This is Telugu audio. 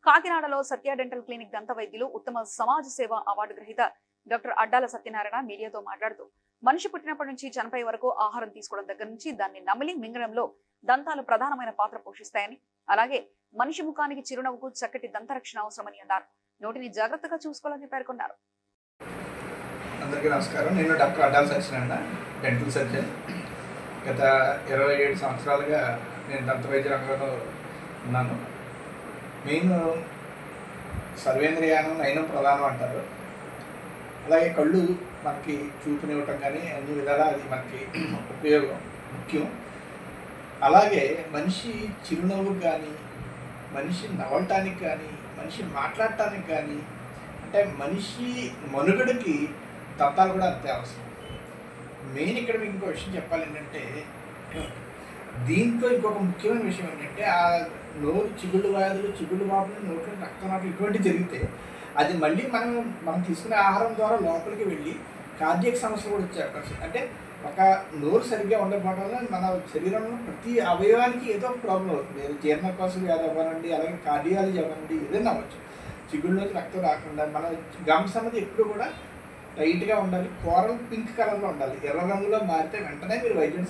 కాకినాడలో సత్య డెంటల్ క్లినిక్ దంత వైద్యులు ఉత్తమ సమాజ సేవ అవార్డు గ్రహీత డాక్టర్ అడ్డాల సత్యనారాయణ మీడియాతో మాట్లాడుతూ మనిషి పుట్టినప్పటి నుంచి చనిపోయే వరకు ఆహారం తీసుకోవడం దగ్గర నుంచి దాన్ని నమిలి మింగడంలో దంతాలు ప్రధానమైన పాత్ర పోషిస్తాయని, అలాగే మనిషి ముఖానికి చిరునవ్వుకు చక్కటి దంతరక్షణ అవసరమని అన్నారు. నోటిని జాగ్రత్తగా చూసుకోవాలని పేర్కొన్నారు. అందరికీ నమస్కారం. నేను doctor Addala Satyanarayana, dental surgeon. గత 27 సంవత్సరాలుగా నేను దంత వైద్య రంగంలో ఉన్నాను. మెయిన్ సర్వేంద్రియానం నయనం ప్రధానం అంటారు. అలాగే కళ్ళు మనకి చూపునివ్వటం కానీ అన్ని విధాలా అది మనకి ఉపయోగం ముఖ్యం. అలాగే మనిషి చిరునవ్వుకు కానీ, మనిషి నవ్వటానికి కానీ, మనిషి మాట్లాడటానికి కానీ, అంటే మనిషి మనుగడకి దంతాలు కూడా అంతే అవసరం. మెయిన్ ఇక్కడ మీకు ఇంకో విషయం చెప్పాలి ఏంటంటే, దీంట్లో ఇంకొక ముఖ్యమైన విషయం ఏంటంటే, ఆ నోరు చిగుళ్ళు వ్యాధులు, చిగుళ్ళు వాపులు, నోట్లో రక్తనాట్లు ఇటువంటి జరిగితే అది మళ్ళీ మనం తీసుకునే ఆహారం ద్వారా లోపలికి వెళ్ళి కార్డియక్ సమస్యలు కూడా వచ్చే అవకాశం. అంటే ఒక నోరు సరిగ్గా ఉండకపోవడం వల్ల మన శరీరంలో ప్రతి అవయవానికి ఏదో ప్రాబ్లం అవుతుంది. జీర్ణకోశ వ్యాధి అవ్వనండి, అలాగే కార్డియాలజీ అవ్వనండి, ఏదైనా అవ్వచ్చు. చిగుళ్ళలోకి రక్తం రాకుండా మన గమ్స్ అన్నది ఎప్పుడు కూడా లైట్గా ఉండాలి, కోరల్ పింక్ కలర్లో ఉండాలి. ఎర్ర రంగులో మారితే వెంటనే మీరు వైద్యుని